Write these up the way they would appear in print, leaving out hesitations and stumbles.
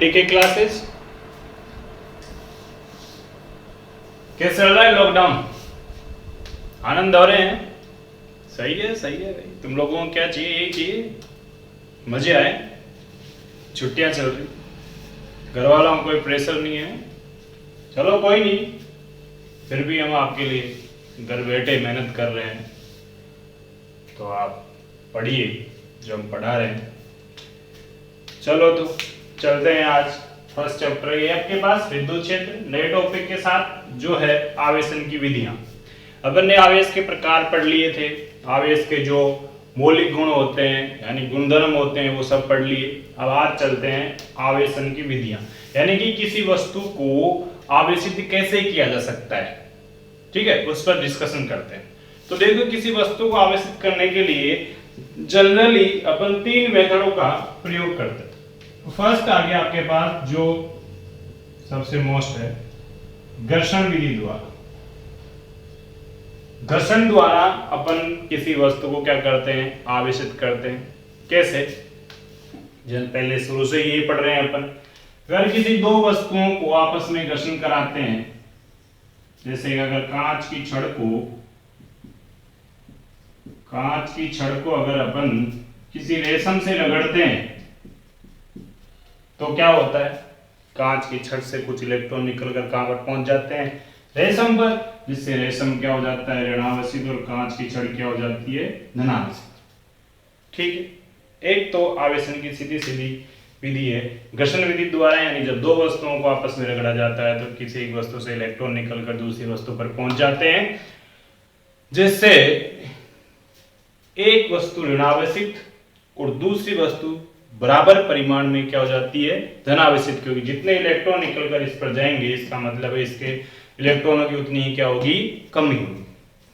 के क्लासेस कैसे चल रहा है? लॉकडाउन आनंद हो रहे हैं? सही है भाई। तुम लोगों को क्या चाहिए? यही चाहिए, मजे आए, छुट्टियां चल रही, घर वालों को कोई प्रेशर नहीं है। चलो कोई नहीं, फिर भी हम आपके लिए घर बैठे मेहनत कर रहे हैं, तो आप पढ़िए जो हम पढ़ा रहे हैं। चलो तो चलते हैं। आज फर्स्ट चैप्टर ये आपके पास विद्युत क्षेत्र, नए टॉपिक के साथ जो है आवेशन की विधियां। अपन ने आवेश के प्रकार पढ़ लिए थे, आवेश के जो मौलिक गुण होते हैं यानी गुणधर्म होते हैं वो सब पढ़ लिए। अब आज चलते हैं आवेशन की विधियां, यानी कि किसी वस्तु को आवेशित कैसे किया जा सकता है, ठीक है, उस पर डिस्कशन करते हैं। तो देखो, किसी वस्तु को आवेशित करने के लिए जनरली अपन 3 मेथडों का प्रयोग करते हैं। फर्स्ट आ गया आपके पास जो सबसे मोस्ट है, घर्षण विधि द्वारा। घर्षण द्वारा अपन किसी वस्तु को क्या करते हैं? आवेशित करते हैं। कैसे? जब पहले शुरू से ये पढ़ रहे हैं अपन, अगर किसी 2 वस्तुओं को आपस में घर्षण कराते हैं, जैसे अगर कांच की छड़ को अगर अपन किसी रेशम से रगड़ते हैं तो क्या होता है? कांच की छड़ से कुछ इलेक्ट्रॉन निकलकर कहां पर पहुंच जाते हैं? रेशम पर, जिससे रेशम क्या हो जाता है? ऋणावेशित, और कांच की छड़ क्या हो जाती है? धनावेशित। ठीक है, एक तो आवेशन की सीधी विधि है घर्षण विधि द्वारा, यानी जब 2 वस्तुओं को आपस में रगड़ा जाता है तो किसी एक वस्तु से इलेक्ट्रॉन निकलकर दूसरी वस्तु पर पहुंच जाते हैं, जिससे एक वस्तु ऋणावेशित और दूसरी वस्तु बराबर परिमाण में क्या हो जाती है? धनावेशित। क्योंकि जितने इलेक्ट्रॉन निकलकर इस पर जाएंगे, इसका मतलब है इसके इलेक्ट्रॉनों की उतनी ही क्या होगी? कमी होगी।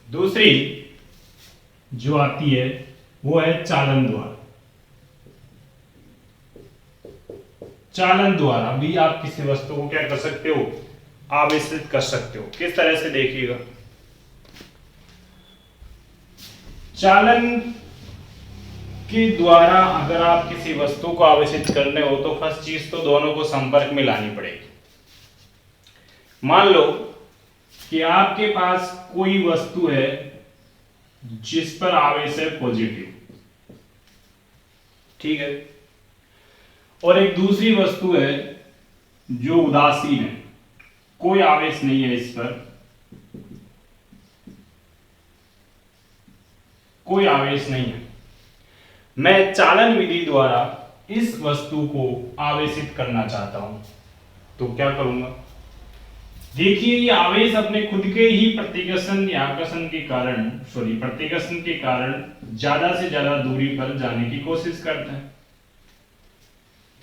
दूसरी जो आती है वो है चालन द्वारा। चालन द्वारा भी आप किसी वस्तु को क्या कर सकते हो? आवेशित कर सकते हो। किस तरह से? देखिएगा, चालन के द्वारा अगर आप किसी वस्तु को आवेशित करने हो तो फर्स्ट चीज तो दोनों को संपर्क में लानी पड़ेगी। मान लो कि आपके पास कोई वस्तु है जिस पर आवेश है पॉजिटिव, ठीक है, और एक दूसरी वस्तु है जो उदासीन है, कोई आवेश नहीं है, इस पर कोई आवेश नहीं है। मैं चालन विधि द्वारा इस वस्तु को आवेशित करना चाहता हूं, तो क्या करूंगा? देखिए, ये आवेश अपने खुद के ही प्रतिकर्षण या आकर्षण के कारण प्रतिकर्षण के कारण ज्यादा से ज्यादा दूरी पर जाने की कोशिश करता है।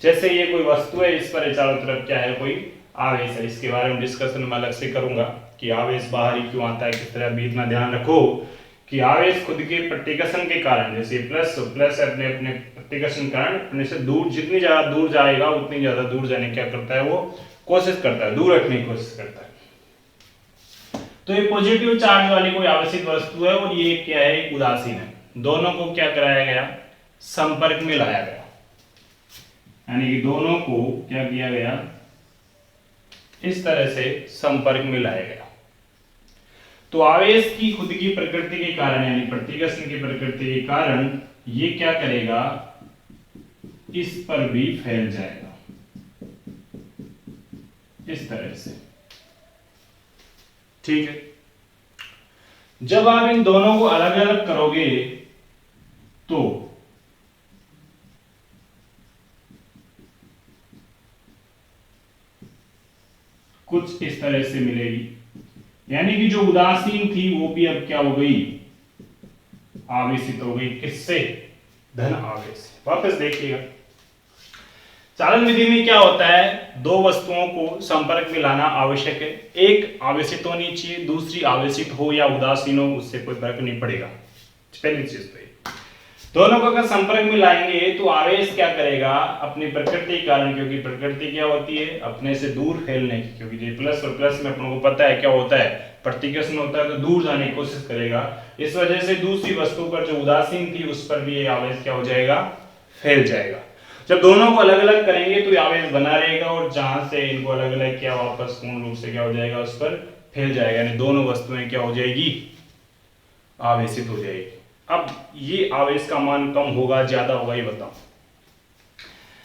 जैसे ये कोई वस्तु है, इस पर चारों तरफ क्या है? कोई आवेश है। इसके बारे में डिस्कशन में अलग से करूंगा कि आवेश बाहर ही क्यों आता है, किस तरह भी। इतना ध्यान रखो कि आवेश खुद के प्रतिकर्षण के कारण, जैसे प्लस अपने प्रतिकर्षण कारण अपने से दूर, जितनी ज्यादा दूर जाएगा उतनी ज्यादा दूर जाने क्या करता है? वो कोशिश करता है, दूर रखने की कोशिश करता है। तो ये पॉजिटिव चार्ज वाली कोई आवेशित वस्तु है और ये क्या है? उदासीन है। दोनों को क्या कराया गया? संपर्क में लाया गया, यानी कि दोनों को क्या किया गया? इस तरह से संपर्क में लाया गया। तो आवेश की खुद की प्रकृति के कारण, यानी प्रतिकर्षण की प्रकृति के कारण, ये क्या करेगा? इस पर भी फैल जाएगा, इस तरह से, ठीक है। जब आप इन दोनों को अलग अलग करोगे तो कुछ इस तरह से मिलेगी, यानी कि जो उदासीन थी वो भी अब क्या हो गई? आवेशित हो गई। किससे? धन आवेश। वापस देखिएगा, चालन विधि में क्या होता है? 2 वस्तुओं को संपर्क में लाना आवश्यक है। एक आवेशित होनी चाहिए, दूसरी आवेशित हो या उदासीन हो, उससे कोई फर्क नहीं पड़ेगा। पहली चीज तो दोनों को अगर संपर्क में लाएंगे तो आवेश क्या करेगा? अपनी प्रकृति के कारण, क्योंकि प्रकृति क्या होती है? अपने से दूर फैलने की। क्योंकि प्लस और प्लस में अपनों को पता है क्या होता है? प्रतिकर्षण होता है, तो दूर जाने की कोशिश करेगा। इस वजह से दूसरी वस्तु पर जो उदासीन थी उस पर भी ये आवेश क्या हो जाएगा? फैल जाएगा। जब दोनों को अलग अलग करेंगे तो ये आवेश बना रहेगा, और जहां से इनको अलग अलग किया वापस पूर्ण रूप से क्या हो जाएगा, उस पर फैल जाएगा, यानी दोनों वस्तुएं क्या हो जाएगी, आवेशित हो जाएगी। अब ये आवेश का मान कम होगा ज्यादा होगा ये बताओ।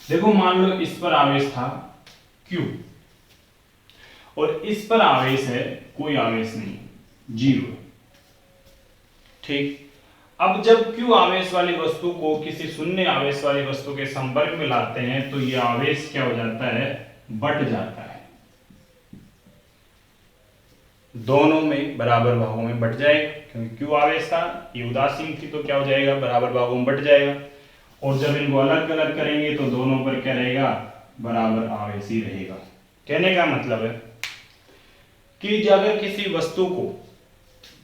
देखो मान लो इस पर आवेश था Q और इस पर आवेश है कोई आवेश नहीं, 0, ठीक। अब जब Q आवेश वाली वस्तु को किसी शून्य आवेश वाली वस्तु के संपर्क में लाते हैं तो यह आवेश क्या हो जाता है, बट जाता है, दोनों में बराबर भागों में बट जाएगा, क्योंकि Q आवेश था, ये उदासीन थी, तो क्या हो जाएगा, बराबर भागों में बट जाएगा। और जब इनको अलग अलग करेंगे तो दोनों पर क्या रहेगा, बराबर आवेश ही रहेगा। कहने का मतलब है कि अगर किसी वस्तु को,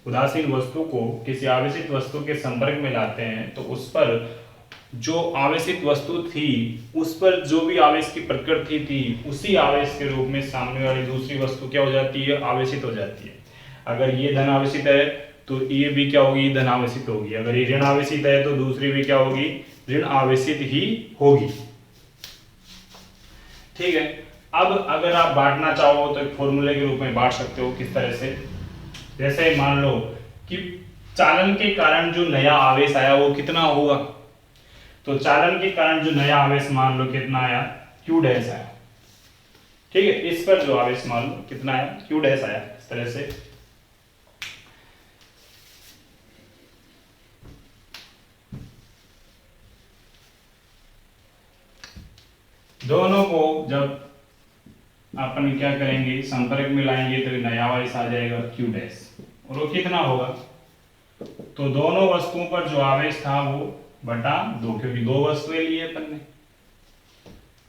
उदासीन वस्तु को किसी आवेशित वस्तु के संपर्क में लाते हैं तो उस पर जो आवेशित वस्तु थी उस पर जो भी आवेश की प्रकृति थी उसी आवेश के रूप में सामने वाली दूसरी वस्तु क्या हो जाती है, आवेशित हो जाती है। अगर ये धन आवेशित है तो ये भी क्या होगी, धन आवेशित होगी। अगर ये ऋण आवेशित है तो दूसरी भी क्या होगी, ऋण आवेशित ही होगी, ठीक है। अब अगर आप बांटना चाहो तो एक फॉर्मूले के रूप में बांट सकते हो, किस तरह से, जैसे मान लो कि चालन के कारण जो नया आवेश आया वो कितना होगा, तो चालन के कारण जो नया आवेश मान लो कितना आया, Q डैश आया, ठीक है। इस पर जो आवेश मान लो कितना आया, Q डैश आया, इस तरह से। दोनों को जब अपन क्या करेंगे, संपर्क में लाएंगे तो नया आवेश आ जाएगा Q डैश, और वो कितना होगा, तो दोनों वस्तुओं पर जो आवेश था वो बटा 2, क्योंकि दो वस्तुएं ली है अपन ने,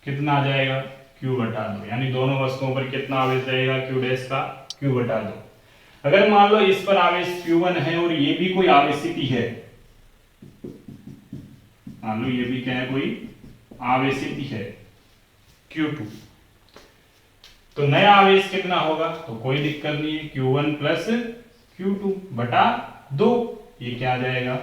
कितना आ जाएगा, Q बटा 2, यानी दोनों वस्तुओं पर कितना आवेश रहेगा, Q डैश का Q बटा 2। अगर मान लो इस पर आवेश Q1 है और ये भी कोई आवेशित ही है, मान लो ये भी क्या है, कोई आवेशित ही है Q2, तो नया आवेश कितना होगा, तो कोई दिक्कत नहीं है, Q1 प्लस Q2 बटा 2, ये क्या आ जाएगा,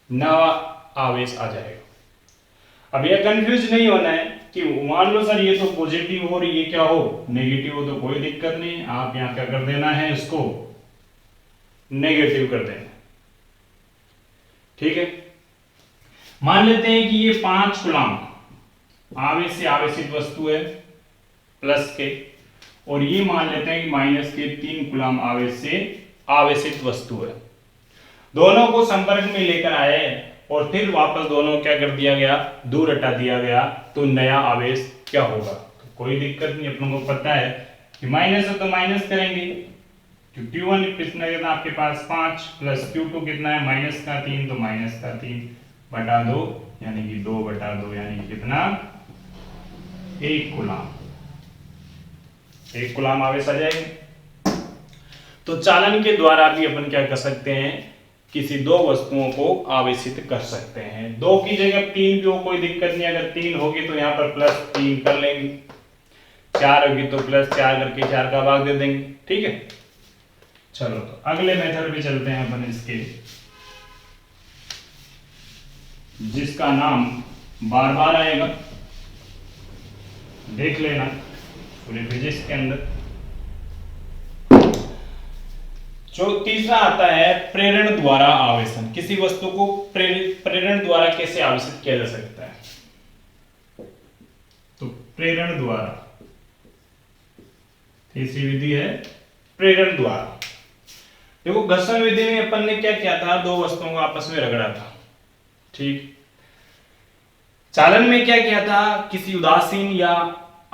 नया आवेश आ जाएगा। अब यह कंफ्यूज नहीं होना है कि मान लो सर ये तो पॉजिटिव हो और ये क्या हो, नेगेटिव हो, तो कोई दिक्कत नहीं, आप यहां क्या कर देना है, इसको नेगेटिव कर देना, ठीक है। मान लेते हैं कि ये 5 कूलम आवेश से आवेशित वस्तु है प्लस के, और ये मान लेते हैं कि माइनस के 3 कूलम आवेश से आवेशित वस्तु है। दोनों को संपर्क में लेकर आए और फिर वापस दोनों क्या कर दिया गया, दूर हटा दिया गया, तो नया आवेश क्या होगा, तो कोई दिक्कत नहीं, अपनों को पता है कि माइनस है तो माइनस करेंगे, तो Q1 कितना आपके पास 5 प्लस Q2 कितना है, माइनस का 3, तो माइनस का 3 बटा 2, यानी कि 2 बटा 2, यानी कि कितना, 1 कूलम, 1 कूलम आवेश आ जाएगा। तो चालन के द्वारा भी अपन क्या कर सकते हैं, किसी दो वस्तुओं को आवेशित कर सकते हैं। 2 की जगह 3 भी हो कोई दिक्कत नहीं, अगर 3 होगी तो यहाँ पर प्लस 3 कर लेंगे, 4 होगी तो प्लस 4 करके 4 का भाग दे देंगे, ठीक है। चलो तो अगले मेथड पे चलते हैं अपन इसके, जिसका नाम बार बार आएगा, देख लेना पूरे फिजिक्स के अंदर। जो तीसरा आता है प्रेरण द्वारा आवेशन, किसी वस्तु को प्रेरण द्वारा कैसे आवेशित किया जा सकता है, तो प्रेरण द्वारा, तीसरी विधि है प्रेरण द्वारा। देखो घर्षण विधि में अपन ने क्या किया था, दो वस्तुओं को आपस में रगड़ा था, ठीक। चालन में क्या किया था, किसी उदासीन या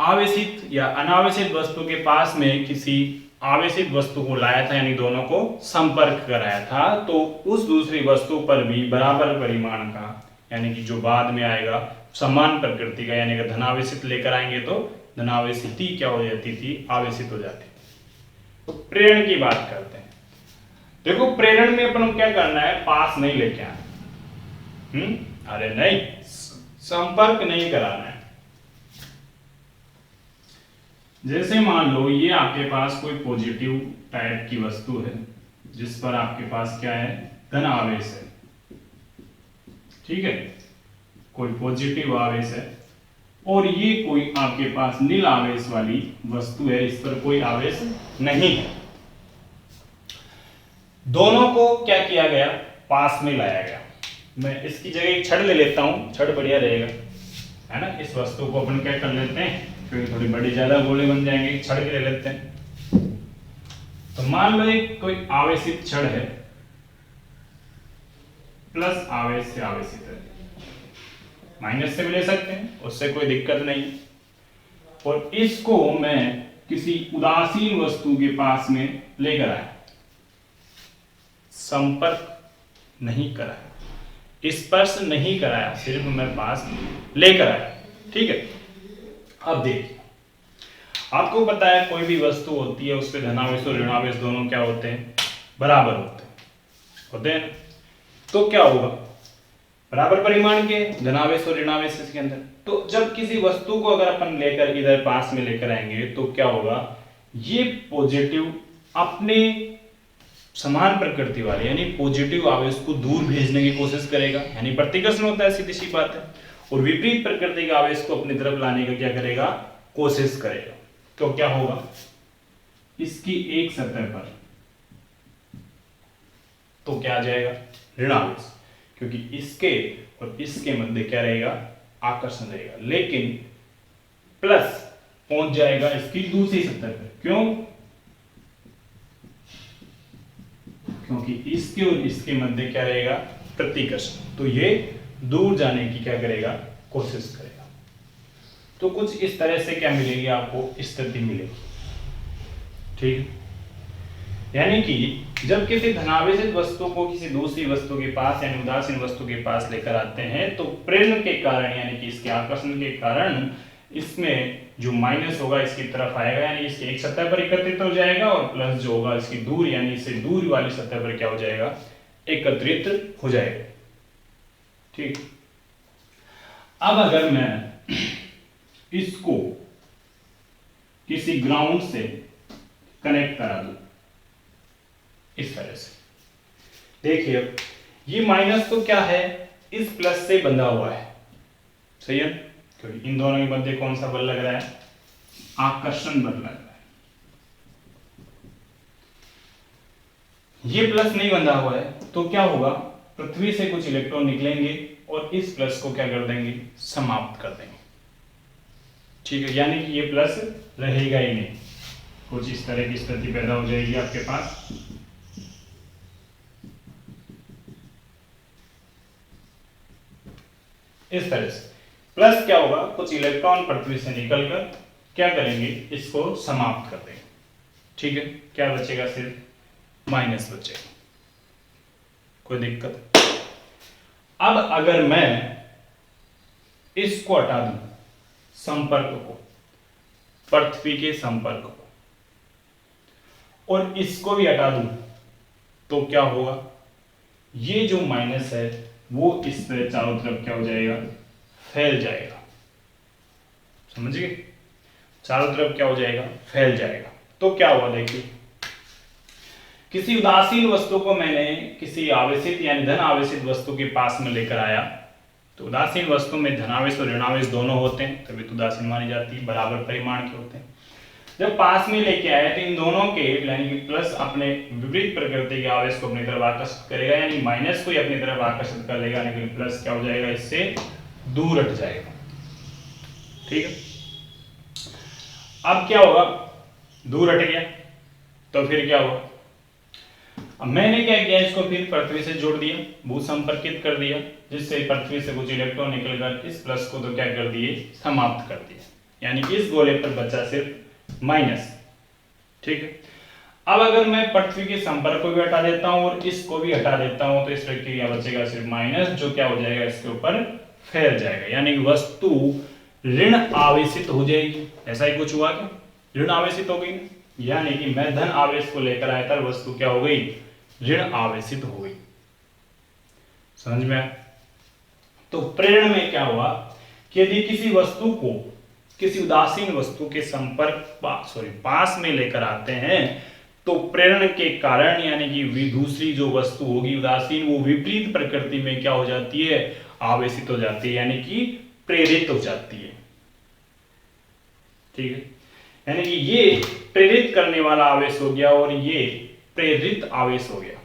आवेशित या अनावेशित वस्तु के पास में किसी आवेशित वस्तु को लाया था, यानी दोनों को संपर्क कराया था, तो उस दूसरी वस्तु पर भी बराबर परिमाण का, यानी कि जो बाद में आएगा समान प्रकृति का, यानी कि धनावेशित लेकर आएंगे तो धनावेशित ही क्या हो जाती थी, आवेशित हो जाती थी। तो प्रेरण की बात करते हैं। देखो प्रेरण में अपन क्या करना है, पास नहीं लेके आना, अरे नहीं, संपर्क नहीं कराना है। जैसे मान लो ये आपके पास कोई पॉजिटिव टाइप की वस्तु है जिस पर आपके पास क्या है, धन आवेश है, ठीक है, कोई पॉजिटिव आवेश है और ये कोई आपके पास नील आवेश वाली वस्तु है, इस पर कोई आवेश नहीं है। दोनों को क्या किया गया, पास में लाया गया। मैं इसकी जगह एक छड़ ले लेता हूं, छड़ बढ़िया रहेगा, है ना। इस वस्तु को अपन क्या कर लेते हैं, क्योंकि थोड़ी बड़ी ज्यादा गोले बन जाएंगे, छड़ के ले लेते हैं। तो मान लो एक कोई आवेशित छड़ है, प्लस आवेश से आवेशित है, माइनस से भी ले सकते हैं, उससे कोई दिक्कत नहीं। और इसको मैं किसी उदासीन वस्तु के पास में लेकर आया, संपर्क नहीं कराया, स्पर्श नहीं कराया, सिर्फ मैं पास लेकर आया, ठीक है। अब देखिए, आपको पता है कोई भी वस्तु होती है उसपे धनावेश और ऋणावेश दोनों क्या होते हैं, बराबर होते हैं। तो क्या होगा, बराबर परिमाण के धनावेश और ऋणावेश इसके अंदर। तो जब किसी वस्तु को अगर अपन लेकर इधर पास में लेकर आएंगे तो क्या होगा, ये पॉजिटिव अपने समान प्रकृति वाले यानी पॉजिटिव आवेश को दूर भेजने की कोशिश करेगा, यानी प्रतिकर्षण होता है, सीधी सी बात है। और विपरीत प्रकृति के आवेश को अपनी तरफ लाने का क्या करेगा, कोशिश करेगा। तो क्या होगा, इसकी एक सतह पर तो क्या आ जाएगा, ऋणावेश, क्योंकि इसके और इसके मध्य क्या रहेगा, आकर्षण रहेगा। लेकिन प्लस पहुंच जाएगा इसकी दूसरी सतह पर, क्यों, क्योंकि इसके और इसके मध्य क्या रहेगा, प्रतिकर्षण। तो ये दूर जाने की क्या करेगा, कोशिश करेगा। तो कुछ इस तरह से क्या मिलेगी आपको, स्थिति मिलेगी, ठीक। यानी कि जब किसी धनावेशित वस्तु को किसी दूसरी वस्तु के पास यानी उदासीन वस्तु के पास लेकर आते हैं तो प्रेरण के कारण यानी कि इसके आकर्षण के कारण इसमें जो माइनस होगा इसकी तरफ आएगा, यानी इसकी एक सतह पर एकत्रित हो जाएगा, और प्लस जो होगा इसकी दूर यानी इससे दूर वाली सतह पर क्या हो जाएगा, एकत्रित हो जाएगा, ठीक। अब अगर मैं इसको किसी ग्राउंड से कनेक्ट करा दूं इस तरह से, देखिए ये माइनस तो क्या है, इस प्लस से बंधा हुआ है, सही है, क्योंकि इन दोनों के मध्य कौन सा बल लग रहा है, आकर्षण बल लग रहा है। ये प्लस नहीं बंधा हुआ है तो क्या होगा, पृथ्वी से कुछ इलेक्ट्रॉन निकलेंगे और इस प्लस को क्या कर देंगे, समाप्त कर देंगे, ठीक है। यानी कि ये प्लस रहेगा ही नहीं, कुछ इस तरह की स्थिति पैदा हो जाएगी आपके पास। इस तरह से प्लस क्या होगा, कुछ इलेक्ट्रॉन पृथ्वी से निकलकर क्या करेंगे, इसको समाप्त कर देंगे, ठीक है। क्या बचेगा, सिर्फ माइनस बचेगा, कोई दिक्कत। अब अगर मैं इसको हटा दूं, संपर्क को, पृथ्वी के संपर्क को, और इसको भी हटा दूं तो क्या होगा, ये जो माइनस है वो इस तरह चारों तरफ क्या हो जाएगा, फैल जाएगा, समझिए, चारों तरफ क्या हो जाएगा, फैल जाएगा। तो क्या हुआ, देखिए किसी उदासीन वस्तु को मैंने किसी आवेशित यानी धन आवेशित वस्तु के पास में लेकर आया, तो उदासीन वस्तु में धनावेश और ऋणावेश दोनों होते हैं, तभी तो उदासीन मानी जाती है, बराबर परिमाण के होते हैं। जब पास में लेके आए तो इन दोनों के यानी कि प्लस अपने विपरीत प्रकृति के आवेश को अपनी तरफ आकर्षित करेगा, यानी माइनस को ही अपनी तरफ आकर्षित कर लेगा, यानी कि प्लस क्या हो जाएगा, इससे दूर हट जाएगा, ठीक है। अब क्या होगा, दूर हट गया तो फिर क्या होगा, अब मैंने क्या किया, इसको फिर पृथ्वी से जोड़ दिया, भू संपर्कित कर दिया, जिससे पृथ्वी से कुछ इलेक्ट्रॉन निकलकर इस प्लस को तो क्या कर दिए, समाप्त कर दिया, यानी कि इस गोले पर बचा सिर्फ माइनस, ठीक है। अब अगर मैं पृथ्वी के संपर्क को भी हटा देता हूं और इसको भी हटा देता हूं तो इस प्रक्रिया बचेगा सिर्फ माइनस, जो क्या हो जाएगा, इसके ऊपर फैल जाएगा, यानी वस्तु ऋण आवेशित हो जाएगी। ऐसा ही कुछ हुआ क्या, ऋण आवेशित हो गई, यानी कि मैं धन आवेश को लेकर आया था, वस्तु क्या हो गई, ऋण आवेशित हो गई, समझ में आया। तो प्रेरण में क्या हुआ कि यदि किसी वस्तु को किसी उदासीन वस्तु के संपर्क पास में लेकर आते हैं तो प्रेरण के कारण यानी कि दूसरी जो वस्तु होगी उदासीन, वो विपरीत प्रकृति में क्या हो जाती है, आवेशित हो जाती है, यानी कि प्रेरित हो जाती है, ठीक है, यानी कि ये प्रेरित करने वाला आवेश हो गया और ये प्रेरित आवेश हो गया।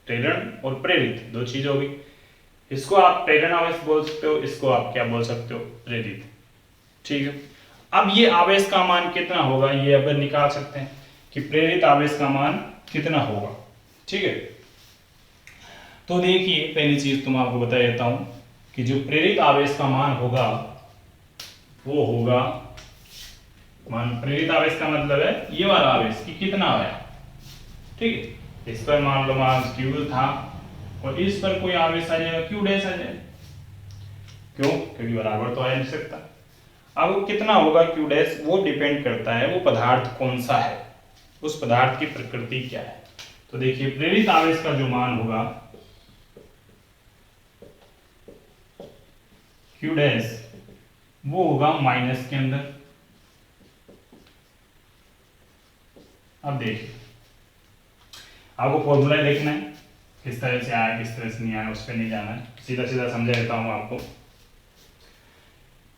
प्रेरण और प्रेरित दो चीज हो गई। इसको आप प्रेरण आवेश बोल सकते हो, इसको आप क्या बोल सकते हो, प्रेरित। ठीक है, अब ये आवेश का मान कितना होगा ये अपन निकाल सकते हैं कि प्रेरित आवेश का मान कितना होगा। ठीक है, तो देखिए पहली चीज तुम आपको बता देता हूं कि जो प्रेरित आवेश का मान होगा वो होगा, मान प्रेरित आवेश का मतलब है ये वाला आवेश कि कितना आया। ठीक है, इस पर मान लो मान q था और इस पर कोई आवेश आ जाएगा q डैश आ जाएगा। क्यों? क्योंकि बराबर तो आ नहीं सकता। अब वो कितना होगा q डैश, वो डिपेंड करता है वो पदार्थ कौन सा है, उस पदार्थ की प्रकृति क्या है। तो देखिए प्रेरित आवेश का जो मान होगा q डैश वो होगा माइनस के अंदर। अब देखिए आपको फॉर्मूला देखना है किस तरह से आया किस तरह से नहीं आया, उस पर नहीं जाना है, सीधा सीधा समझा देता हूं आपको।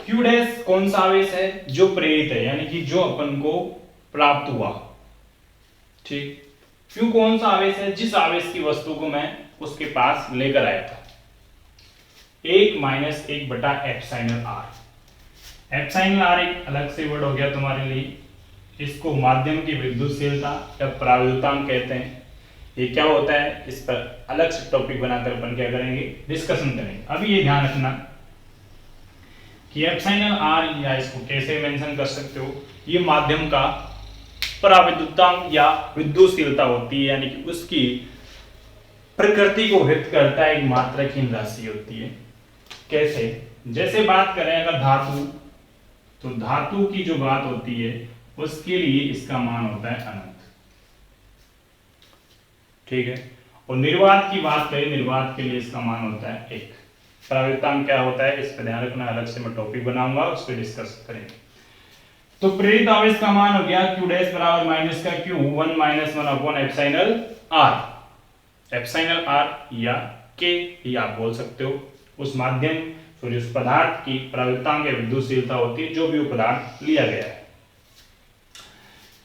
q डैश कौन सा आवेश है, जो प्रेरित है, यानी कि जो अपन को प्राप्त हुआ। ठीक, q कौन सा आवेश है, जिस आवेश की वस्तु को मैं उसके पास लेकर आया था। 1 माइनस 1 बटा एप्सिलॉन r। एप्सिलॉन r एक अलग से वर्ड हो गया तुम्हारे लिए, इसको माध्यम की विद्युतशीलता या पराविद्युतांक कहते हैं। ये क्या होता है इस पर अलग से टॉपिक बनाकर अपन क्या करेंगे, डिस्कशन करेंगे। अभी ये ध्यान रखना कि एप्सिलॉन r या इसको कैसे मेंशन कर सकते हो, ये माध्यम का पराविद्युतांक या विद्युतशीलता होती है, यानी कि उसकी प्रकृति को व्यक्त करता है, एक मात्रहीन राशि होती है। कैसे? जैसे बात करें अगर धातु, तो धातु की जो बात होती है उसके लिए इसका मान होता है अनंत। ठीक है, और निर्वात की बात करें, निर्वात के लिए इसका मान होता है 1। पराविद्युतांक क्या होता है इस पर ध्यान रखना, अलग से मैं टॉपिक बनाऊंगा उस पर डिस्कस करेंगे। तो प्रेरित आवेश का मान हो गया q डैश बराबर माइनस का q 1 minus 1 upon epsilon r। Epsilon r या k ही आप बोल सकते हो, उस माध्यम फिर उस पदार्थ की पराविद्युतांक या विद्युतशीलता होती है जो भी वो पदार्थ लिया गया है।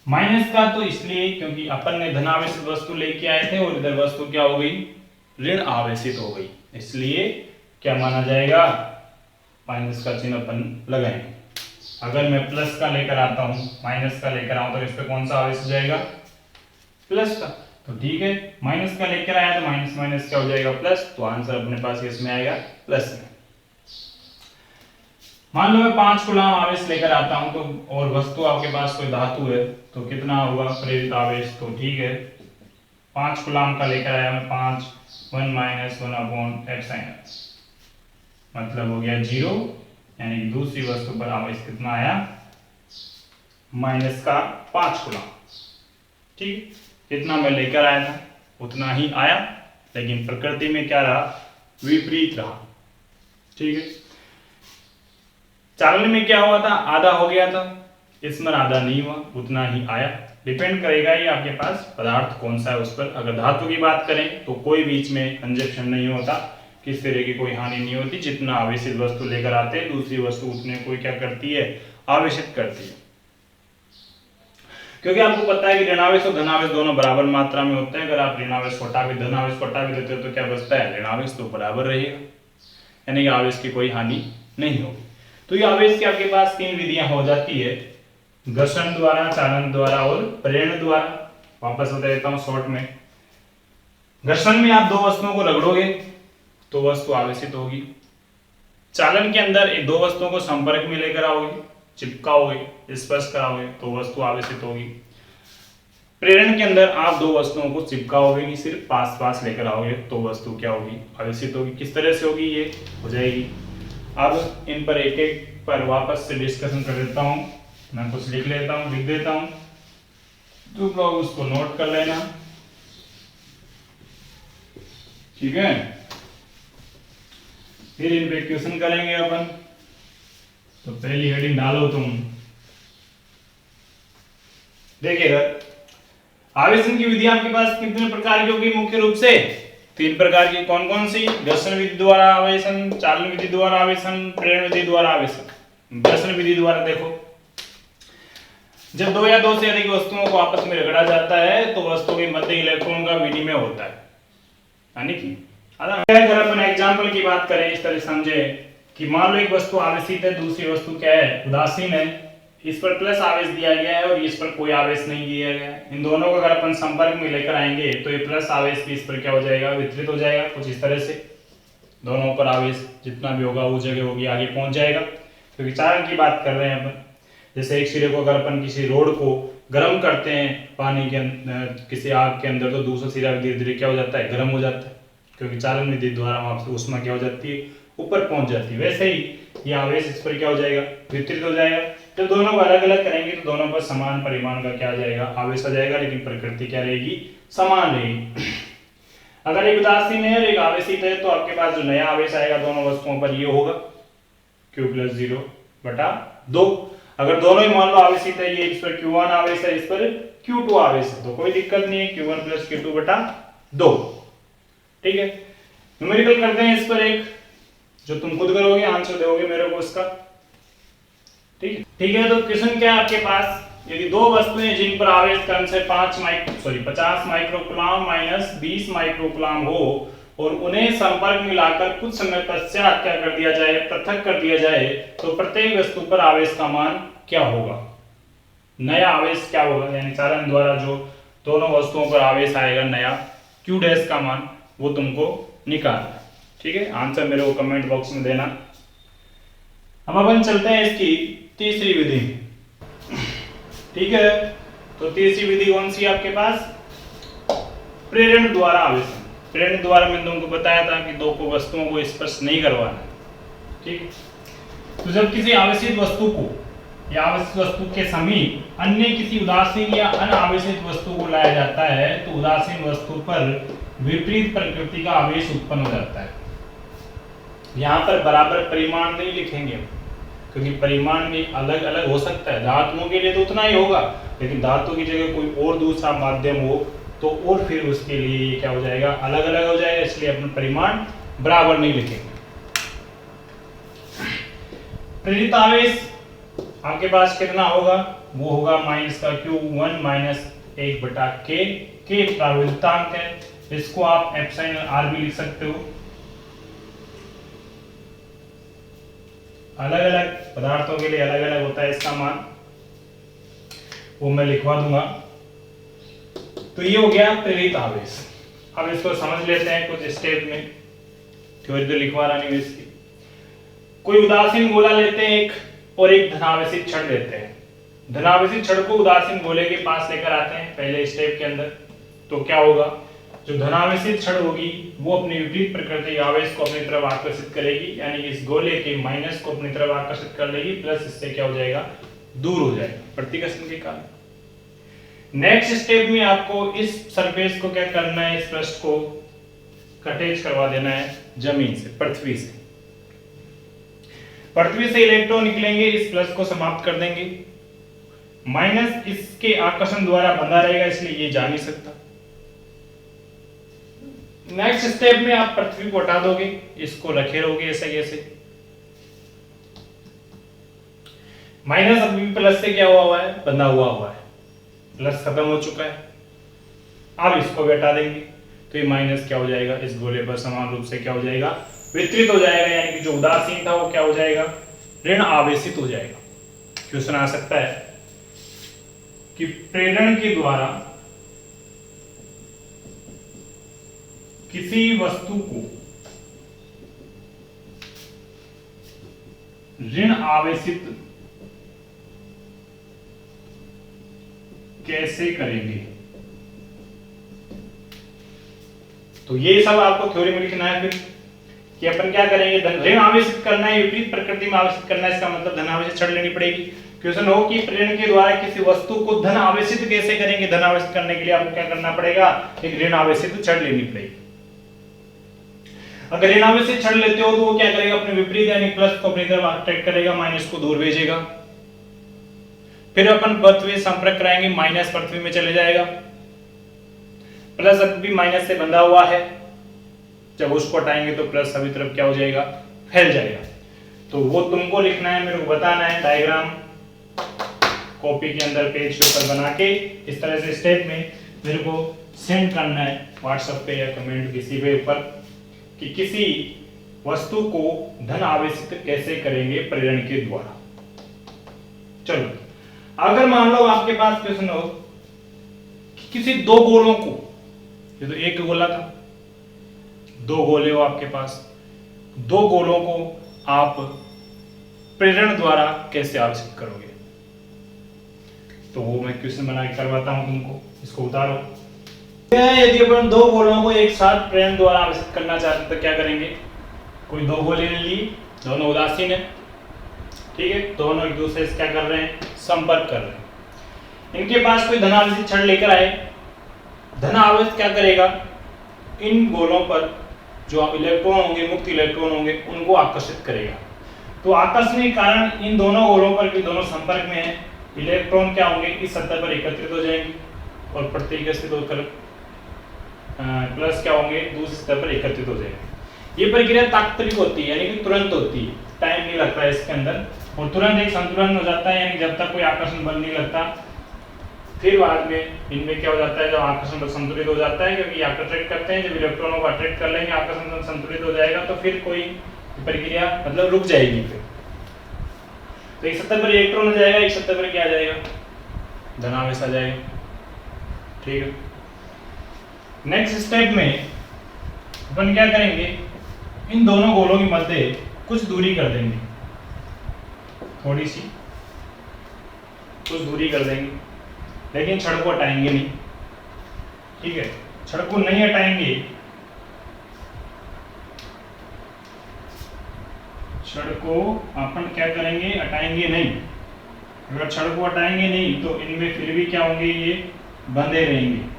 माइनस का तो इसलिए क्योंकि अपन ने धनावेशित वस्तु लेके आए थे और इधर वस्तु क्या हो गई, ऋण आवेशित हो गई, इसलिए क्या माना जाएगा, माइनस का चिन्ह अपन लगाएंगे। अगर मैं प्लस का लेकर आता हूं, माइनस का लेकर आऊं, तो इस पे कौन सा आवेश हो जाएगा, प्लस का। तो ठीक है, माइनस का लेकर आया तो माइनस माइनस क्या हो जाएगा, प्लस। तो आंसर अपने पास इसमें आएगा प्लस में। मान लो मैं 5 कूलाम आवेश लेकर आता हूं, तो और वस्तु आपके पास कोई धातु है, तो कितना होगा प्रेरित आवेश, तो ठीक है 5 कूलाम का लेकर आया मैं, 5 1 माइनस 1 अपॉन एप्सिलॉन, मतलब हो गया 0, यानी कि दूसरी वस्तु पर आवेश कितना आया, माइनस का 5 कूलाम। ठीक, जितना मैं लेकर आया था उतना ही आया, लेकिन प्रकृति में क्या रहा, विपरीत रहा। ठीक है, चालन में क्या हुआ था, आधा हो गया था, इसमें आधा नहीं हुआ, उतना ही आया। डिपेंड करेगा ये आपके पास पदार्थ कौन सा है उस पर। अगर धातु की बात करें तो कोई बीच में कंजक्शन नहीं होता, किस तरह की कोई हानि नहीं होती, जितना आवेशित वस्तु लेकर आते हैं दूसरी वस्तु उतने कोई क्या करती है, आवेशित करती है। क्योंकि आपको पता है कि ऋणावेश और धनावेश दोनों बराबर मात्रा में होते हैं। अगर आप ऋणावेश को हटा भी धनावेश को हटा भी देते हो तो क्या बचता है, ऋणावेश तो बराबर रहेगा, यानी कि आवेश की कोई हानि नहीं होगी। तो ये आवेश की आपके पास 3 विधियां हो जाती है, घर्षण द्वारा, चालन द्वारा और प्रेरण द्वारा। वापस बता देता हूं शॉर्ट में। घर्षण में आप 2 वस्तुओं को रगड़ोगे तो वस्तु आवेशित होगी। चालन के अंदर 2 वस्तुओं को संपर्क में लेकर आओगे, चिपकाओगे, स्पर्श कराओगे तो वस्तु आवेशित होगी। प्रेरण के अंदर आप 2 वस्तुओं को चिपकाओगे नहीं, सिर्फ पास पास लेकर आओगे तो वस्तु क्या होगी, आवेशित होगी। किस तरह से होगी, ये हो जाएगी। अब इन पर एक एक पर वापस से डिस्कशन कर देता हूं, मैं कुछ लिख लेता हूं, लिख देता हूं, तो लोग उसको नोट कर लेना। ठीक है, फिर इन पे क्वेश्चन करेंगे अपन। तो पहली हेडिंग डालो तुम, देखिएगा आवेशन की विधि आपके पास कितने प्रकार की होगी, मुख्य रूप से 3 प्रकार की। कौन कौन सी, घर्षण विधि द्वारा आवेशन, चालन विधि द्वारा आवेशन, प्रेरण विधि द्वारा आवेशन। घर्षण विधि द्वारा देखो जब दो या दो से अधिक वस्तुओं को आपस में रगड़ा जाता है तो वस्तु के मध्य इलेक्ट्रॉन का विनिमय होता है, यानी कि अगर अपन एग्जांपल की बात करें इस तरह समझे कि मान लो एक वस्तु आवेशित है, दूसरी वस्तु क्या है, उदासीन है, इस पर प्लस आवेश दिया गया है और इस पर कोई आवेश नहीं दिया गया है। इन दोनों को अगर अपन संपर्क में लेकर आएंगे तो ये प्लस आवेश भी इस पर क्या हो जाएगा, वितरित हो जाएगा कुछ इस तरह से। दोनों पर आवेश जितना भी होगा वो जगह होगी आगे पहुंच जाएगा। तो विचारण की बात कर रहे हैं अपन, जैसे एक सिरे को अगर अपन किसी रोड को गर्म करते हैं पानी के किसी आग के अंदर, तो दूसरा सिरा धीरे धीरे क्या हो जाता है, गर्म हो जाता है, क्योंकि चालन विधि द्वारा वहां से ऊष्मा क्या हो जाती है, ऊपर पहुंच जाती है। वैसे ही ये आवेश इस पर क्या हो जाएगा, वितरित हो जाएगा। जब दोनों को अलग अलग करेंगे तो दोनों पर समान परिमाण का क्या आ जाएगा, आवेश आ जाएगा, लेकिन प्रकृति क्या रहेगी, समान रहेगी। अगर एक उदासीन है और एक आवेशित है तो आपके पास जो नया आवेश आएगा दोनों वस्तुओं पर ये होगा Q + 0/2। अगर दोनों ही मान लो आवेशित है, ये इस पर Q1 आवेश है, इस पर Q2 आवेश है, तो कोई दिक्कत नहीं है, Q1 + Q2/2। ठीक है, न्यूमेरिकल करते हैं इस पर एक, जो तुम खुद करोगे, आंसर दोगे मेरे को इसका। ठीक है, तो क्वेश्चन क्या है आपके पास, यदि दो वस्तुएं जिन पर आवेश क्रमशः 50 माइक्रोकूलम - 20 माइक्रोकूलम हो और उन्हें संपर्क में लाकर कुछ समय पश्चात क्या कर दिया जाए, पृथक कर दिया जाए, तो प्रत्येक वस्तु पर आवेश का मान क्या होगा, नया आवेश क्या होगा, यानी चालन द्वारा जो दोनों वस्तुओं पर आवेश आएगा नया Q डैश का मान, वो तुमको निकालना है। ठीक है, आंसर मेरे को कमेंट बॉक्स में देना। हम अपन चलते हैं इसकी तीसरी विधि। ठीक है, तो तीसरी विधि कौन सी है आपके पास, प्रेरण द्वारा आवेशन। प्रेरण द्वारा मैंने तुमको बताया था कि दो को वस्तुओं को स्पर्श नहीं करवाना। ठीक है, तो जब किसी आवेशित वस्तु को या आवेशित वस्तु के समीप अन्य किसी उदासीन या अनावेशित वस्तु को लाया जाता है तो उदासीन वस्तु पर विपरीत प्रकृति का आवेश उत्पन्न हो जाता है। यहाँ पर बराबर परिमाण नहीं लिखेंगे क्योंकि परिमाण भी अलग अलग हो सकता है। धातुओं के लिए तो उतना ही होगा, लेकिन धातु की जगह कोई और दूसरा माध्यम हो तो और फिर उसके लिए क्या हो जाएगा, अलग अलग हो जाएगा, इसलिए अपन परिमाण बराबर नहीं लिखेंगे। प्रेरित आवेश आपके पास कितना होगा, वो होगा -Q1 - 1/K। K प्रावृत्तांक है, इसको आप εr भी लिख सकते हो। अलग अलग पदार्थों के लिए अलग अलग होता है इसका मान, वो मैं लिखवा दूंगा। तो ये हो गया प्रेरित आवेश। अब इसको समझ लेते हैं कुछ स्टेप में, थ्योरी तो लिखवा रहा नहीं इसकी। कोई उदासीन गोला लेते हैं एक और एक धनावेशित छड़ लेते हैं। धनावेशित छड़ को उदासीन गोले के पास लेकर आते हैं पहले स्टेप के अंदर, तो क्या होगा, जो धनावेशित छड़ होगी वो अपनी विपरीत प्रकृति आवेश को अपनी तरफ आकर्षित करेगी, यानी इस गोले के माइनस को अपनी तरफ आकर्षित कर लेगी, प्लस इससे क्या हो जाएगा, दूर हो जाएगा प्रतिकर्षण के कारण। नेक्स्ट स्टेप में आपको इस सरफेस को क्या करना है, इस पृष्ठ को कटेज करवा देना है जमीन से, पृथ्वी से। पृथ्वी से इलेक्ट्रॉन निकलेंगे, इस प्लस को समाप्त कर देंगे, माइनस इसके आकर्षण द्वारा बंधा रहेगा, इसलिए ये जा नहीं सकता। नेक्स्ट स्टेप में आप पृथ्वी को हटा दोगे, इसको रखे रहोगे ऐसे कैसे, माइनस अभी भी प्लस से क्या हुआ है, बंधा हुआ है, प्लस खत्म हो चुका है। अब इसको भी हटा देंगे तो ये माइनस क्या हो जाएगा, इस गोले पर समान रूप से क्या हो जाएगा, वितरित हो जाएगा, यानी कि जो उदासीन था वो क्या हो जाएगा, ऋण आवेशित हो जाएगा। क्वेश्चन आ सकता है कि प्रेरण के द्वारा किसी वस्तु को ऋण आवेशित कैसे करेंगे, तो ये सब आपको थ्योरी में लिखना है फिर कि अपन क्या करेंगे, ऋण आवेशित करना है, विपरीत प्रकृति में आवेशित करना है, इसका मतलब धन आवेशित छड़ लेनी पड़ेगी। क्वेश्चन हो कि प्रेरण के द्वारा किसी वस्तु को धन आवेशित कैसे करेंगे, धन आवेशित करने के लिए आपको क्या करना पड़ेगा, एक ऋण आवेशित छड़ लेनी पड़ेगी। अगर ऋण आवेशित छड़ लेते हो तो वो क्या करेगा, अपने विपरीत यानी प्लस को अपनी तरफ अट्रैक्ट करेगा, माइनस को दूर भेजेगा। फिर अपन पृथ्वी संपर्क कराएंगे, माइनस पृथ्वी में चले जाएगा, प्लस अभी माइनस से बंधा हुआ है, जब उसको हटाएंगे तो प्लस सभी तरफ क्या हो जाएगा, फैल जाएगा। तो वो तुमको लिखना है, मेरे को बताना है डायग्राम कॉपी के अंदर पेज के ऊपर बना के इस तरह से स्टेप में मेरे को सेंड करना है व्हाट्सएप पे या कमेंट किसी पे ऊपर कि किसी वस्तु को धन आवेशित कैसे करेंगे प्रेरण के द्वारा। चलो, अगर मान लो आपके पास क्वेश्चन हो कि किसी दो गोलों को, ये तो एक गोला था, दो गोले हो आपके पास, दो गोलों को आप प्रेरण द्वारा कैसे आवेशित करोगे, तो वो मैं क्वेश्चन बना के करवाता हूं तुमको। इसको उतारो। यदि अपन दो गोलों को एक साथ प्रेरण द्वारा आवेशित करना चाहते हैं तो क्या करेंगे? कोई दो गोले ले लिए, दोनों उदासीन है, ठीक है, दोनों एक दूसरे से क्या कर रहे हैं? संपर्क कर रहे हैं। इनके पास कोई धनावेशित छड़ लेकर आए, धनावेश क्या करेगा? इन गोलों पर जो इलेक्ट्रॉन होंगे, मुक्त इलेक्ट्रॉन होंगे, उनको आकर्षित करेगा। तो आकर्षण के कारण इन दोनों गोलों पर भी दोनों संपर्क में है, इलेक्ट्रॉन क्या होंगे? इस सतह पर एकत्रित हो जाएंगे और प्रतिकर्षित होकर प्लस क्या होंगे? दूसरी सतह पर एकत्रित हो जाएंगे। ये प्रक्रिया तात्कालिक होती है, यानी कि तुरंत होती है, टाइम नहीं लगता है इसके अंदर, और तुरंत एक संतुलन हो जाता है, यानी जब तक कोई आकर्षण बल नहीं लगता। फिर बाद में इनमें क्या हो जाता है? जब आकर्षण बल संतुलित हो जाता है, क्योंकि अट्रैक्ट करते हैं, जब इलेक्ट्रॉनों को अट्रैक्ट कर लेंगे, आकर्षण बल संतुलित हो जाएगा, तो फिर कोई प्रक्रिया मतलब रुक जाएगी। फिर तो एक सतह पर इलेक्ट्रॉन हो जाएगा, एक सतह पर क्या आ जाएगा? धनावेश आ जाएगा, ठीक है। नेक्स्ट स्टेप में अपन क्या करेंगे? इन दोनों गोलों के मध्य कुछ दूरी कर देंगे, थोड़ी सी कुछ दूरी कर देंगे, लेकिन छड़ को हटाएंगे नहीं, ठीक है। छड़ को नहीं हटाएंगे, छड़ को अपन क्या करेंगे? हटाएंगे नहीं। अगर छड़ को हटाएंगे नहीं तो इनमें फिर भी क्या होंगे? ये बंधे रहेंगे।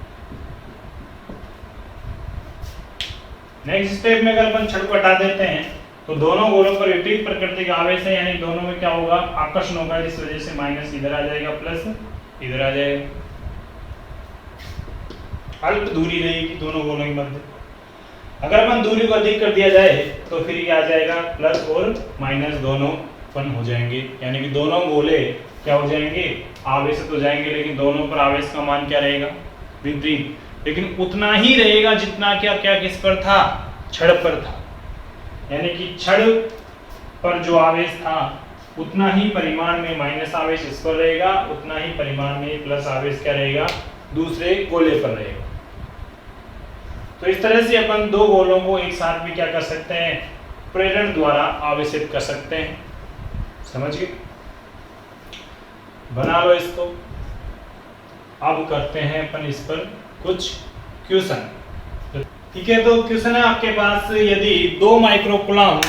नेक्स्ट स्टेप में अगर अपन छड़ को हटा देते हैं तो दोनों गोलों पर विपरीत प्रकृति का आवेश है, यानी दोनों में क्या होगा? आकर्षण होगा, जिस वजह से माइनस इधर आ जाएगा, प्लस इधर आ जाएगा। अल्प दूरी रहेगी दोनों गोलों के मध्य। अगर अपन दूरी को अधिक कर दिया जाए तो फिर ये आ जाएगा, प्लस और माइनस दोनों उत्पन्न हो जाएंगे, यानी कि दोनों गोले क्या हो जाएंगे? आवेशित हो जाएंगे, लेकिन दोनों पर आवेश का मान क्या रहेगा? विपरीत, लेकिन उतना ही रहेगा जितना क्या किस पर था? छड़ पर था। यानी कि छड़ पर जो आवेश था उतना ही परिमाण में माइनस आवेश इस पर रहेगा, उतना ही परिमाण में प्लस आवेश क्या रहेगा? दूसरे गोले पर रहेगा। तो इस तरह से अपन दो गोलों को एक साथ भी क्या कर सकते हैं? प्रेरण द्वारा आवेशित कर सकते हैं। समझ गए? बना लो इसको। अब करते हैं अपन इस पर कुछ क्वेश्चन, ठीक है। तो क्वेश्चन है आपके पास, यदि 2 माइक्रोकूलम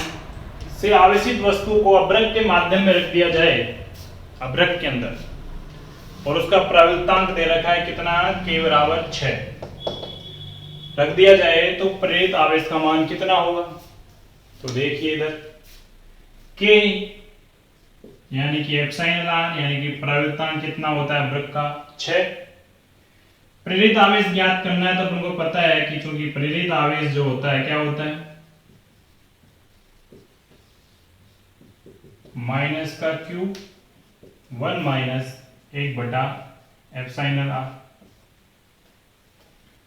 से आवेशित वस्तु को अभ्रक के माध्यम में रख दिया जाए, अभ्रक के अंदर, और उसका प्रवृत्तांक दे रखा है कितना? k बराबर 6 रख दिया जाए तो प्रेरित आवेश का मान कितना होगा? तो देखिए इधर k यानी कि एप्सिलॉन यानी कि प्रवृत्तांक कितना होता है अभ्रक का? 6। प्रेरित आवेश ज्ञात करना है तो अपन को पता है कि चूंकि प्रेरित आवेश जो होता है क्या होता है? माइनस का क्यूब 1 माइनस 1 बटा एप्सिलॉन r।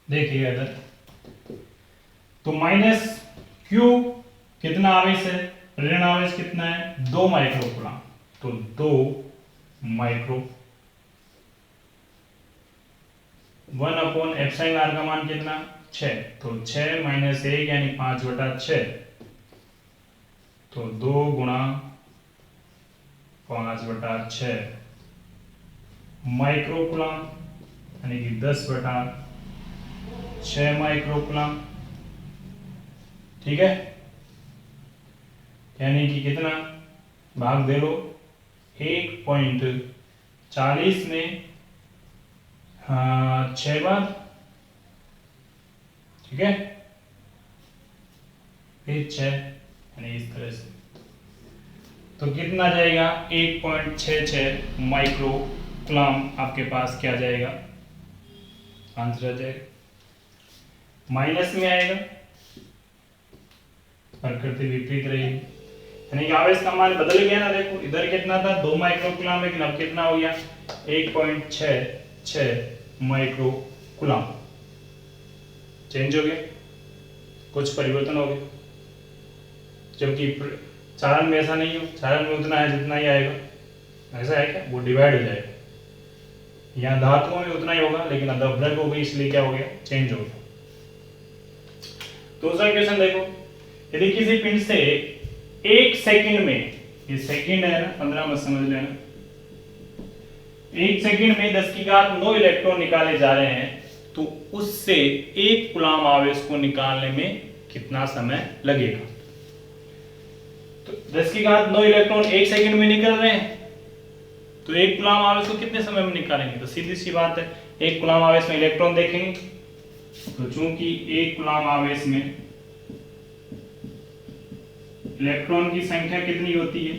देखिए इधर तो माइनस क्यूब कितना आवेश है? प्रेरण आवेश कितना है? 2 माइक्रोकूलम, तो 2 माइक्रो 1 अपॉन एप्सिलॉन r का मान कितना? 6, तो 6 माइनस 1 यानी 5 बटा 6, तो 2 गुणा 5 बटा 6 माइक्रोकूलम यानी कि 10 बटा 6 माइक्रोकूलम, ठीक है। यानी कि कितना? भाग दे लो 1.40 में 6 बार, ठीक है, फिर 6, यानी इस तरह से। तो कितना जाएगा? 1.66 माइक्रोकूलम आपके पास क्या जाएगा? आंसर आ जाएगा। माइनस में आएगा, प्रकृति विपरीत रहेगी, यानी कि आवेश का मान बदल गया ना। देखो इधर कितना था? 2 माइक्रोकूलम, लेकिन अब कितना हो गया? 1.66 माइक्रो कूलम। चेंज हो गया, कुछ परिवर्तन हो गया, जबकि चालन में ऐसा नहीं हो, चालन में उतना है जितना ही आएगा, ऐसा है क्या? वो डिवाइड हो जाएगा। यहाँ धातुओं में उतना ही होगा, लेकिन अदरक हो गई, इसलिए क्या हो गया? चेंज हो गया। दूसरा क्वेश्चन देखो, यदि किसी पिंड से 1 सेकंड में, ये सेकंड है ना, 15 मत समझ लेना, 1 सेकंड में 10⁹9 इलेक्ट्रॉन निकाले जा रहे हैं, तो उससे 1 कूलम आवेश को निकालने में कितना समय लगेगा? तो 10⁹9 इलेक्ट्रॉन 1 सेकंड में निकल रहे हैं, तो 1 कूलम आवेश को कितने समय में निकालेंगे? तो सीधी सी बात है, 1 कूलम आवेश में इलेक्ट्रॉन देखेंगे, तो चूंकि 1 कूलम आवेश में इलेक्ट्रॉन की संख्या कितनी होती है?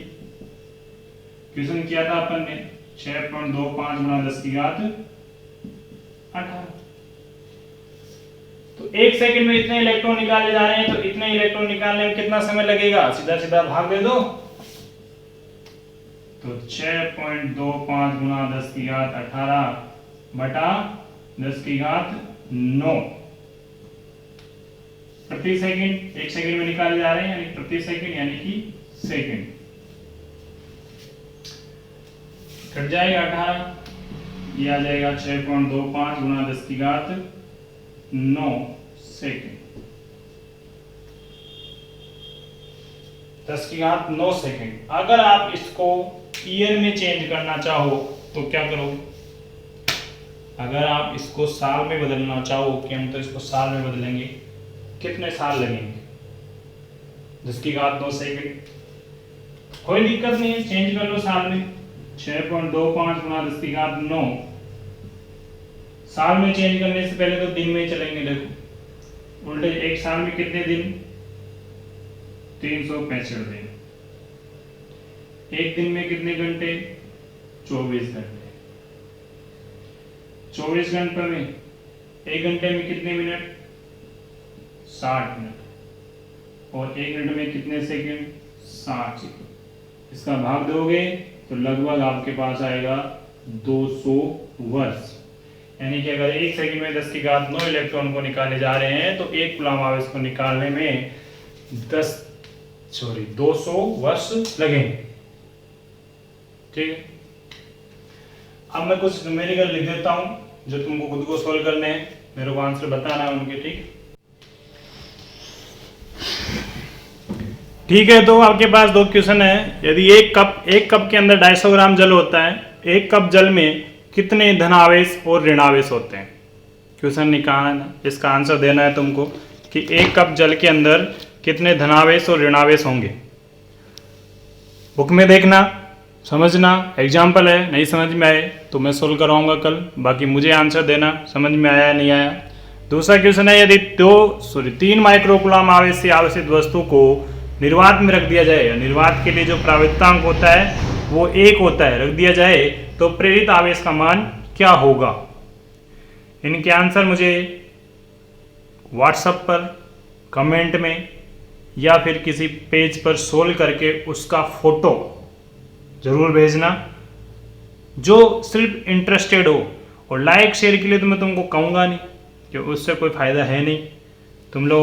क्वेश्चन किया था अपन ने 6.25 × 10⁸18। तो 1 सेकंड में इतने इलेक्ट्रॉन निकाले जा रहे हैं, तो इतने इलेक्ट्रॉन निकालने में कितना समय लगेगा? सीधा सीधा भाग दे दो, तो 6.25 × 10⁸18 बटा 10⁹9 प्रति सेकंड। 1 सेकंड में निकाले जा रहे हैं, यानी प्रति सेकंड, यानी कि सेकंड। कट जाएगा 18, ये आ जाएगा 6.25 × 10⁹9 सेकंड। 10⁹9 सेकंड। अगर आप इसको ईयर में चेंज करना चाहो तो क्या करोगे? अगर आप इसको साल में बदलना चाहो कि हम तो इसको साल में बदलेंगे, कितने साल लगेंगे? 10⁹9 सेकंड। कोई दिक्कत नहीं है, चेंज कर लो साल में। 6.25 × 10⁹9 साल में चेंज करने से पहले तो दिन में चलेंगे। देखो उल्टे, एक साल में कितने दिन? 365 दिन। एक दिन में कितने घंटे? 24 घंटे। 24 घंटे में, एक घंटे में कितने मिनट? 60 मिनट। और एक मिनट में कितने सेकंड? 60 सेकंड। इसका भाग दोगे तो लगभग आपके पास आएगा 200 वर्ष। यानी कि अगर 1 सेकंड में 10⁹9 इलेक्ट्रॉन को निकाले जा रहे हैं, तो 1 कूलम आवेश को निकालने में 200 वर्ष लगेंगे। ठीक है, अब मैं कुछ न्यूमेरिकल लिख देता हूं जो तुमको खुद को सॉल्व करने हैं, मेरे को आंसर बताना है उनके। ठीक है, तो आपके पास 2 क्वेश्चन है। यदि एक कप के अंदर 250 ग्राम जल होता है, 1 कप जल में कितने धनावेश और ऋणावेश होते हैं? क्वेश्चन निकालना है, इसका आंसर देना है तुमको कि 1 कप जल के अंदर कितने धनावेश और ऋणावेश होंगे। बुक में देखना, समझना, एग्जाम्पल है, नहीं समझ में आए तो मैं सोल्व कराऊंगा कल, बाकी मुझे आंसर देना समझ में आया नहीं आया। दूसरा क्वेश्चन है, यदि 3 माइक्रो कूलम आवेश से आवेशित वस्तु को निर्वात में रख दिया जाए, निर्वात के लिए जो प्रावृत्तांक होता है वो 1 होता है, रख दिया जाए, तो प्रेरित आवेश का मान क्या होगा? इनके आंसर मुझे व्हाट्सएप पर कमेंट में या फिर किसी पेज पर सोल्व करके उसका फोटो जरूर भेजना। जो सिर्फ इंटरेस्टेड हो, और लाइक शेयर के लिए तो मैं तुमको कहूँगा नहीं कि उससे कोई फायदा है नहीं। तुम लोग